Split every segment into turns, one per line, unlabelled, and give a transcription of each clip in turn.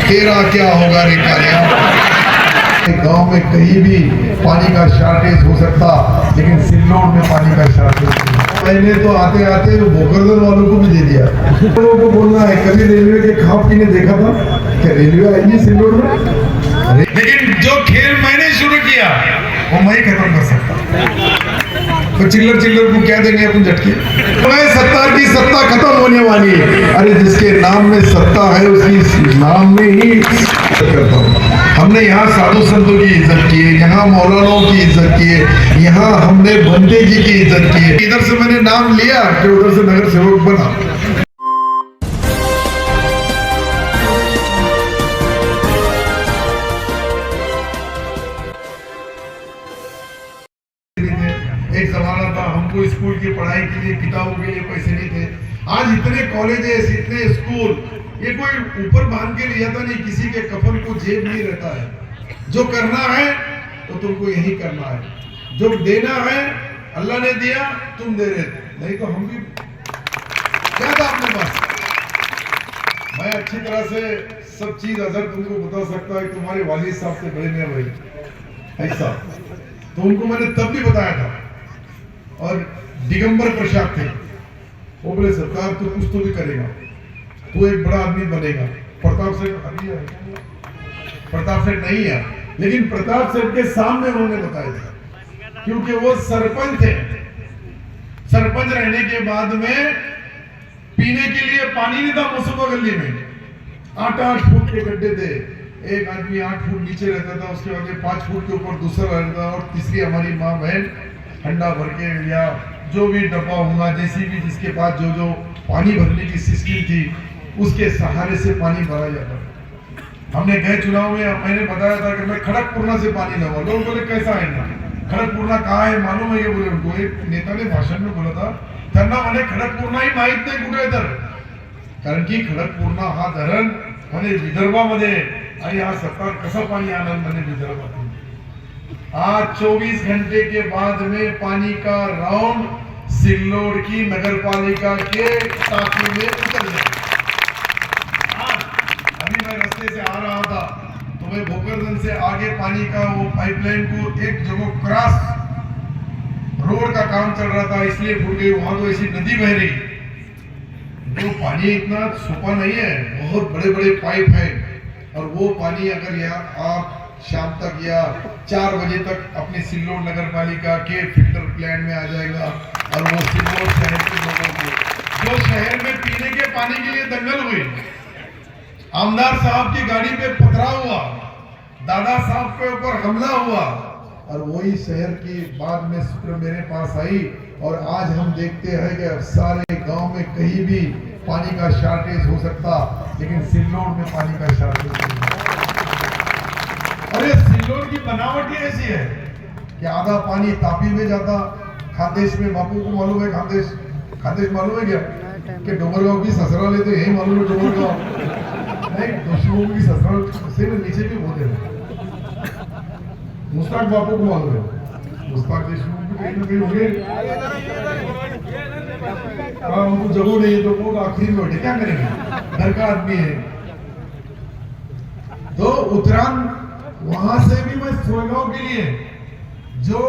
तेरा क्या होगा रे कालिया। गांव में कहीं भी पानी का शॉर्टेज हो सकता, लेकिन सिल्लोड में पानी का शॉर्टेज नहीं। मैंने तो आते आते भोकरदन वालों को भी दे दिया। लोगों को बोलना है, कभी रेलवे के खाप पीने देखा था क्या? रेलवे आएगी सिल्लोड में, लेकिन जो खेल मैंने शुरू किया वो मैं ही खत्म कर सकता। तो चिल्लर चिल्लर को क्या देंगे अपन झटके। मैं सत्ता की सत्ता खत्म होने वाली है। अरे जिसके नाम में सत्ता है उसकी नाम में ही करता हूँ। हमने यहाँ साधु संतों की इज्जत की है, यहाँ मौलानाओं की इज्जत की है, यहाँ हमने बंदे जी की इज्जत की है। इधर से मैंने नाम लिया कि उधर से नगर सेवक बना। एक जमाना था हमको स्कूल की पढ़ाई के लिए, किताबों के लिए पैसे नहीं थे। आज इतने कॉलेजेस, इतने स्कूल, ये कोई ऊपर बांध के ले जाता नहीं, किसी के कफन को जेब नहीं रहता है। जो करना है तो तुमको यही करना है, जो देना है अल्लाह ने दिया, तुम दे रहे थे, नहीं तो हम भी क्या था अपने पास। मैं अच्छी तरह से सब चीज अजहर तुमको बता सकता है, तुम्हारे वालिद साहब से बड़े मेरे भाई ऐसा, तो उनको मैंने तब भी बताया था। और दिगंबर प्रसाद थे, वो बोले सरकार तू कुछ तो भी करेगा, तू एक बड़ा आदमी बनेगा। प्रताप सेठ अभी है, प्रताप सेठ नहीं है, लेकिन प्रताप सेठ के सामने उन्होंने बताया था, क्योंकि वो सरपंच थे। सरपंच रहने के बाद में पीने के लिए पानी नहीं था मुसफा गली में, 8-8 फुट के गड्ढे थे। एक आदमी 8 फुट नीचे रहता था, उसके बाद 5 फुट के ऊपर दूसरा रहता था, और तीसरी हमारी माँ बहन ठंडा भर के या जो भी डब्बा होगा, जैसी भी जिसके पास जो जो पानी भरने की सिस्टम थी, उसके सहारे से पानी भरा जाता था। हमने गए चुनाव में, मैंने बताया था कि मैं खड़गपुरना से पानी लगा। लोग बोले कैसा आएगा, खड़गपुरना कहाँ है मालूम है? ये बोले उनको एक नेता ने भाषण में बोला था, त्यांना म्हणे खडकपूर्णा ही माहित नाही कुठे तर, कारण की खडकपूर्णा हा धरण म्हणे विदर्भामध्ये, आणि हा सरकार कसं पाणी आणणार म्हणे विदर्भातून। आज 24 घंटे के बाद में पानी का राउंड सिल्लोड की नगर पालिका के टाकी में उतर गया। अभी मैं रास्ते से आ रहा था तो मैं भोकरदन से आगे पानी का वो पाइपलाइन को एक जगह क्रॉस रोड का काम चल रहा था, इसलिए फूट गई। वहां तो ऐसी नदी बह रही, जो पानी इतना सूखा नहीं है, बहुत बड़े बड़े पाइप है, और वो पानी अगर यहाँ आप शाम तक या 4 बजे तक अपनी सिल्लोड नगर पालिका के फिल्टर प्लांट में आ जाएगा, और वो सिल्लोड शहर के लोगों को, जो शहर में पीने के पानी के लिए दंगल हुई, आमदार साहब की गाड़ी पे पथराव हुआ, दादा साहब के ऊपर हमला हुआ, और वही शहर की बाद में सूत्र मेरे पास आई, और आज हम देखते हैं कि सारे गांव में कहीं भी पानी का शॉर्टेज हो सकता, लेकिन सिल्लोड में पानी का शॉर्टेज नहीं। अरे सिल्लोड की बनावट ही ऐसी है कि आधा पानी तापी में जाता, खानदेश में, बापू को मालूम है खानदेश, खानदेश मालूम है क्या कि डोंगरगांव की ससुराल है, तो यही मालूम है डोंगरगांव नहीं, दोषियों की ससुराल से नीचे भी होते हैं। मुश्ताक बापू को मालूम है, मुश्ताक देशमुख भी कहीं ना कहीं होंगे, उनको जगह नहीं है तो वो आखिरी में बैठे, क्या करेंगे, घर का आदमी है। तो उत्तरायण वहां से भी मैं सोयगांव के लिए, जो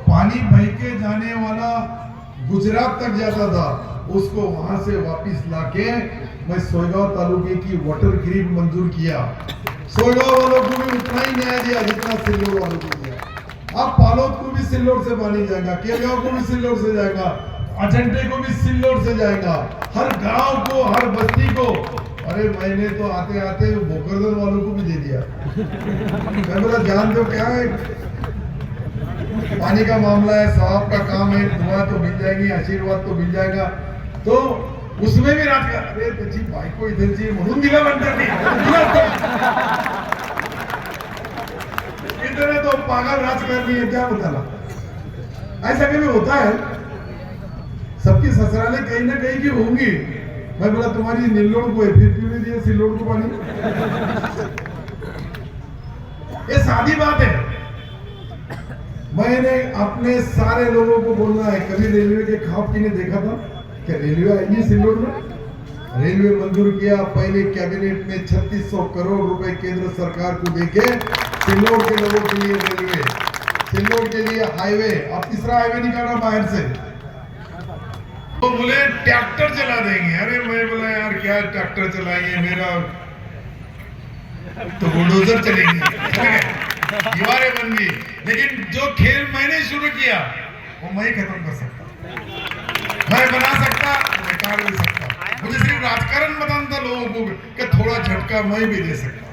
पानी बह के जाने वाला गुजरात तक जाता था, उसको वहां से वापस लाके मैं सोयगांव तालुके की वाटर ग्रिड मंजूर किया। सोयगांव वालों को भी उतना ही न्याय दिया जितना सिल्लोड वालों को दिया। अब पालोद को भी सिल्लोड से पानी जाएगा, केलगांव को भी सिल्लोड से जाएगा, अजंटे को भी सिल्लोड से जाएगा, हर गांव को, हर बस्ती को। अरे मैंने तो आते आते भोकरदन वालों को भी दे दिया। मैं बोला जान दो क्या है, पानी का मामला है, सवाब का काम है, दुआ तो मिल जाएगी, आशीर्वाद तो मिल जाएगा। तो उसमें भी रात का, अरे त्याची बायको इधरची म्हणून दिला म्हणतात इतने तो पागल राजकारणी है, क्या बताना। ऐसा कभी होता है, सबकी ससुरालें कहीं ना कहीं की होंगी। मैं बोला तुम्हारी नीलोड को है, फिर क्यों नहीं दिया सिल्लोड को पानी? ये सादी बात है। मैंने अपने सारे लोगों को बोलना है, कभी रेलवे के खाप पीने देखा था क्या? रेलवे आएगी सिल्लोड में, रेलवे मंजूर किया, पहले कैबिनेट में 3600 करोड़ रुपए केंद्र सरकार को देके सिल्लोड के लोगों के लिए रेलवे, सिल्लोड के लिए हाईवे, अब तीसरा हाईवे निकाला बाहर से। तो बोले ट्रैक्टर चला देंगे। अरे मैं बोला यार क्या ट्रैक्टर चलाएंगे, मेरा तो बुलडोजर चलेंगे, दीवारें बन गई। लेकिन जो खेल मैंने शुरू किया वो मैं खत्म कर सकता, मैं बना सकता, मैं काट भी सकता। मुझे सिर्फ राजकारण बताना था लोगों को कि थोड़ा झटका मैं भी दे सकता।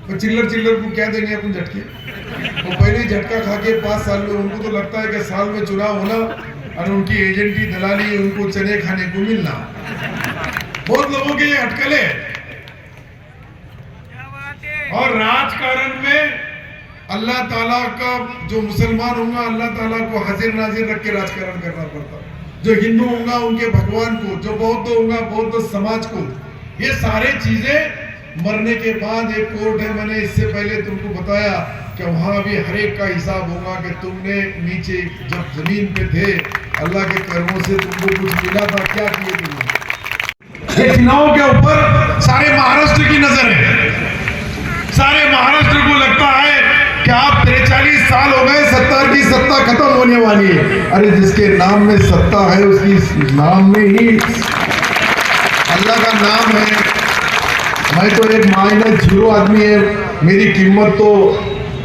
तो चिल्लर को क्या देंगे अपन झटके? वो पहले ही झटका खा के 5 साल में, उनको तो लगता है कि साल में चुनाव होना और उनकी एजेंटी दलाली, उनको चने खाने को मिलना। बहुत लोगों के ये अटकले। और राजकारण में अल्लाह ताला का, जो मुसलमान होगा अल्लाह ताला को हाजिर नाजिर रख के राजकारण करना पड़ता, जो हिंदू होगा उनके भगवान को, जो बौद्ध होगा बौद्ध समाज को। ये सारे चीजें मरने के बाद एक कोर्ट है, मैंने इससे पहले तुमको बताया कि वहां भी हर एक का हिसाब होगा कि तुमने नीचे जब जमीन पे थे अल्लाह के कर्मों से तुमको कुछ मिला था, क्या किए तुमने। ये चुनाव के ऊपर सारे महाराष्ट्र की नजर है, सारे महाराष्ट्र को लगता है कि आप 43 साल हो गए, सत्ता की सत्ता खत्म होने वाली है। अरे जिसके नाम में सत्ता है उसकी नाम में ही अल्लाह का नाम है। मैं तो एक -0 आदमी है, मेरी कीमत तो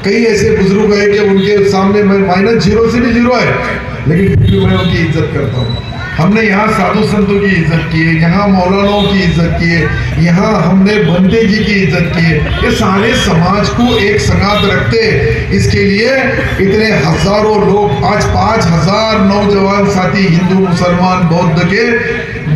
कई ऐसे बुजुर्ग है कि उनके सामने मैं -0 से भी 0 है, लेकिन फिर भी मैं उनकी इज्जत करता हूँ। हमने यहाँ साधु संतों की इज्जत की है, यहाँ मौलानाओं की इज्जत की है, यहाँ हमने बंदे जी की इज्जत की है। ये सारे समाज को एक संगात रखते, इसके लिए इतने हजारों लोग, आज 5000 नौजवान साथी हिंदू मुसलमान बौद्ध के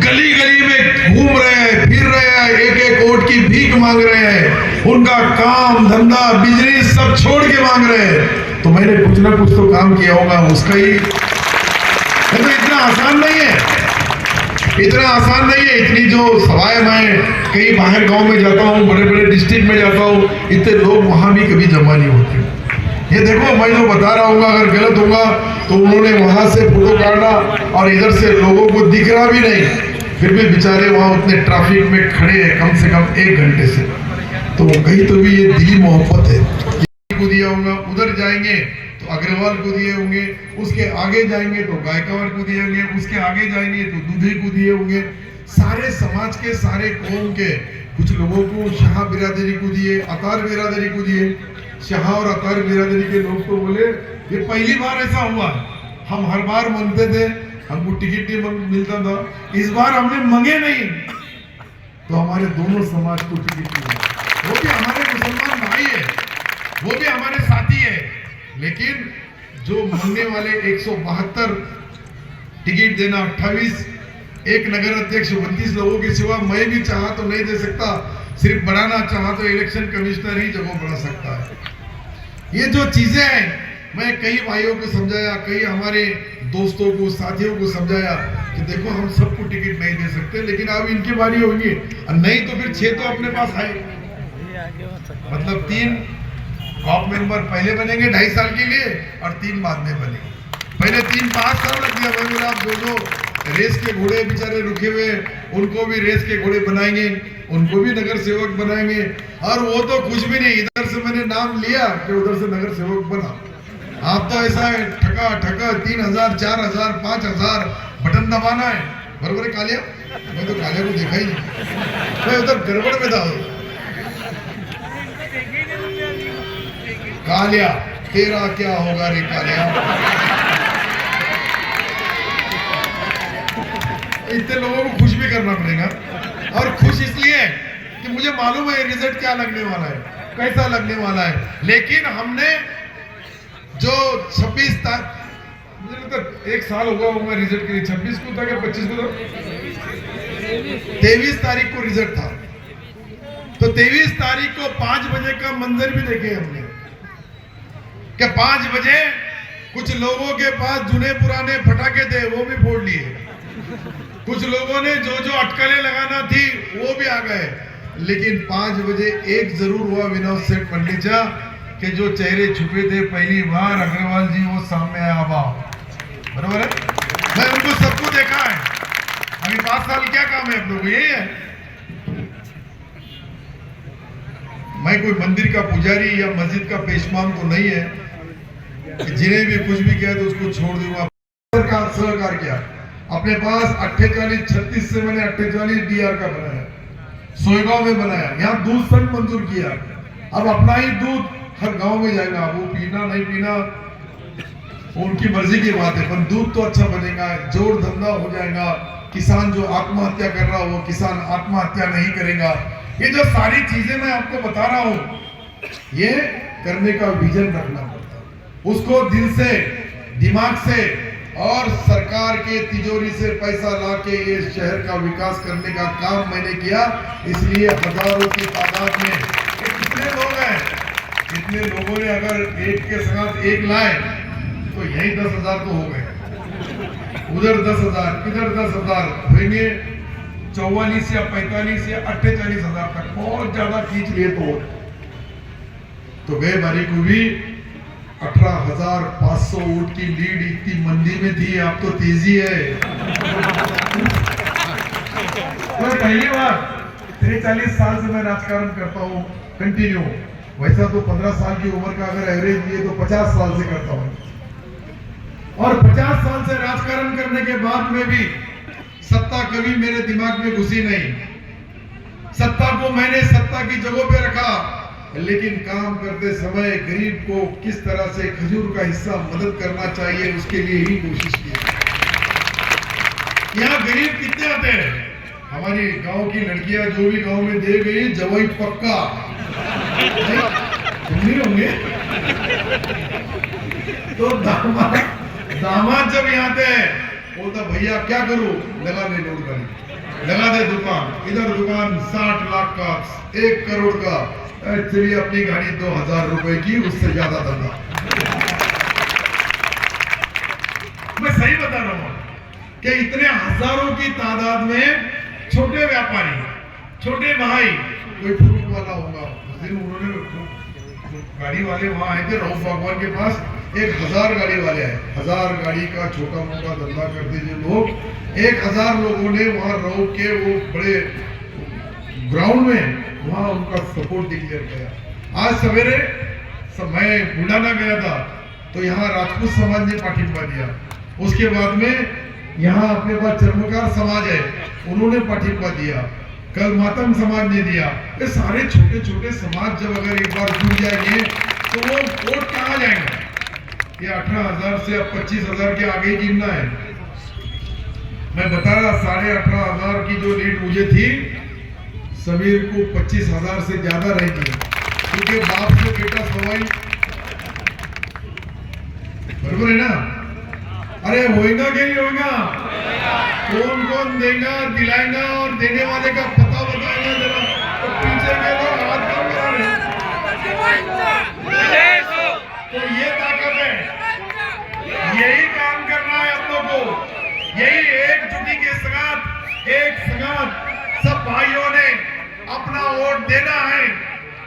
गली गली में घूम रहे हैं, फिर रहे हैं, एक वोट की भीख मांग रहे हैं। उनका काम धंधा बिजनेस सब छोड़ के मांग रहे हैं। तो मैंने कुछ ना कुछ तो काम किया होगा उसका ही। तो इतना आसान नहीं है, इतना आसान नहीं है। इतनी जो सवाएं, मैं कहीं बाहर गांव में जाता हूँ, बड़े बड़े डिस्ट्रिक्ट में जाता हूँ, इतने लोग वहां भी कभी जमा नहीं होते। ये देखो मैं जो बता रहा हूँ अगर गलत होगा तो उन्होंने वहां से फोटो काटा और इधर से लोगों को दिख रहा भी नहीं, फिर भी बेचारे वहां उतने ट्रैफिक में खड़े हैं कम से कम 1 घंटे से। तो कहीं तो भी ये दिली मोहब्बत है। को दिया होगा, उधर जाएंगे तो अग्रवाल को दिए होंगे, उसके आगे जाएंगे तो गायकवाड़ को दिए होंगे, उसके आगे जाएंगे तो दूधे को दिए होंगे। सारे समाज के, सारे कौम के, कुछ लोगों को शाह बिरादरी को दिए, अतार बिरादरी को दिए। शाह और अतार बिरादरी के लोग तो बोले ये पहली बार ऐसा हुआ, हम हर बार मांगते थे, हमको टिकट नहीं मिलता था, इस बार हमने मांगे नहीं तो हमारे दोनों समाज को टिकट मिला। वो भी हमारे मुसलमान भाई है, वो भी हमारे साथी है, लेकिन जो मांगने वाले 172 टिकट देना, 28 एक नगर अध्यक्ष 29 लोगों के सिवा मैं भी चाहा तो नहीं दे सकता, सिर्फ बढ़ाना चाहा तो इलेक्शन कमिश्नर ही जगह बढ़ा सकता है। ये जो चीजें हैं, मैं कई भाइयों को समझाया, कई हमारे दोस्तों को, साथियों को समझाया कि देखो हम सबको टिकट नहीं दे सकते, लेकिन अब इनकी बारी होगी, नहीं तो फिर 6 तो अपने पास है। मतलब 3 कॉप मेंबर पहले बनेंगे 2.5 साल के लिए और 3 बाद में बनेंगे। पहले 3 5 साल लग गया। मैं बोला आप जो रेस के घोड़े बेचारे रुके हुए, उनको भी रेस के घोड़े बनाएंगे, उनको भी नगर सेवक बनाएंगे। और वो तो कुछ भी नहीं, इधर से मैंने नाम लिया कि उधर से नगर सेवक बना। आप तो ऐसा है ठका ठका 3000 4000 5000 बटन दबाना है। बराबर है कालिया? मैं तो कालिया को देखा ही नहीं, मैं उधर गड़बड़ में था। कालिया तेरा क्या होगा रे कालिया। इतने लोगों को खुश भी करना पड़ेगा, और खुश इसलिए कि मुझे मालूम है रिजल्ट क्या लगने वाला है, कैसा लगने वाला है। लेकिन हमने जो 26 तारीख, मुझे लगता है 1 साल होगा रिजल्ट के लिए, 26 को था क्या 25 को था, 23 तारीख को रिजल्ट था। तो 23 तारीख को 5 बजे का मंजर भी देखे हमने कि 5 बजे कुछ लोगों के पास जुने पुराने फटाके थे, वो भी फोड़ लिए। कुछ लोगों ने जो जो अटकलें लगाना थी वो भी आ गए। लेकिन 5 बजे एक जरूर हुआ विनोद सेठ पंडिचा के जो चेहरे छुपे थे पहली बार अग्रवाल जी वो सामने आया। बराबर है, मैं उनको सबको देखा है। बाकी 5 साल क्या काम है अपने को, यही है। मैं कोई मंदिर का पुजारी या मस्जिद का पेशमान तो नहीं है कि जिन्हें भी कुछ भी किया तो उसको छोड़ दूंगा। सहकार किया अपने पास 48-36 से मैंने 48 डीआर का बनाया, सोयगांव में बनाया, यहाँ दूध संघ मंजूर किया। अब अपना ही दूध हर गांव में जाएगा, वो पीना नहीं पीना उनकी मर्जी की बात है, पर दूध तो अच्छा बनेगा, जोड़ धंधा हो जाएगा। किसान जो आत्महत्या कर रहा हो वो किसान आत्महत्या नहीं करेगा। ये जो सारी चीजें मैं आपको बता रहा हूं, ये करने का विजन रखना पड़ता है, उसको दिल से, दिमाग से और सरकार के तिजोरी से पैसा लाके ये शहर का विकास करने का काम मैंने किया। इसलिए हजारों की तादाद में कितने लोग हैं, इतने लोगों ने अगर एक के साथ एक लाए तो यही 10,000 तो हो गए, उधर 10,000 इधर 10,000 होंगे, 44 या 45 या 48,000 तक बहुत ज्यादा खींच लिए तो गए बारी को भी 18,500 वोट की लीड इतनी मंदी में थी। आप तो तेजी है। तो पहली बार 43 साल से मैं राजकारण करता हूँ कंटिन्यू, वैसा तो 15 साल की उम्र का अगर एवरेज लिए तो 50 साल से करता हूँ, और 50 साल से राजकारण करने के बाद में भी सत्ता कभी मेरे दिमाग में घुसी नहीं। सत्ता को मैंने सत्ता की जगह पे रखा, लेकिन काम करते समय गरीब को किस तरह से खजूर का हिस्सा मदद करना चाहिए उसके लिए ही कोशिश की। यहाँ गरीब कितने आते हैं, हमारी गांव की लड़कियां जो भी गांव में दे गई जवाई पक्का नहीं होंगे। तो दामाद जब यहाँ आते हैं बोलता भैया क्या करूं, लगा दे नोट गाड़ी, लगा दे दुकान, इधर दुकान 60 लाख का, 1 करोड़ का, चलिए अपनी गाड़ी 2,000 रुपए की, उससे ज्यादा धंधा। मैं सही बता रहा हूं कि इतने हजारों की तादाद में छोटे व्यापारी, छोटे भाई, कोई फ्रूट वाला होगा, उस दिन उन्होंने गाड़ी वाले वहां आए थे रऊफ भगवान के पास, 1,000 गाड़ी वाले आए, 1000 गाड़ी का छोटा मोटा धंधा करते जो लोग, 1,000 लोगों ने वहां रऊफ के वो बड़े ग्राउंड में वहां उनका सपोर्ट डिक्लेयर किया। आज सवेरे मैं बुलाना गया था तो यहाँ राजपूत समाज ने पाठिंबा दिया, उसके बाद में यहाँ अपने पास चर्मकार समाज है उन्होंने पाठिंबा दिया, कल मातम समाज ने दिया। ये सारे छोटे छोटे समाज जब अगर एक बार जुड़ जाएंगे तो वो वोट कहाँ जाएंगे। ये 18,000 से अब 25,000 के आगे गिनना है। मैं बता रहा 18,500 की जो लीड मुझे थी, समीर को 25,000 से ज्यादा रहेगी, क्योंकि बाप से बेटा सवाई बराबर है ना। अरे होएगा कि नहीं होएगा, कौन कौन देगा, दिलाएगा और देने वाले का पता बताएगा जरा, तो पीछे के लोग हाथ काम करा रहे हैं। तो ये ताकत है, यही काम करना है हम लोग को, यही एकजुटी के साथ एक साथ सब भाइयों ने अपना वोट देना है,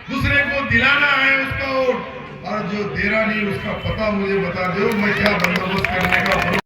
दूसरे को दिलाना है उसका वोट, और जो दे रहा नहीं उसका पता मुझे बता दो, मैं क्या बंदोबस्त करने का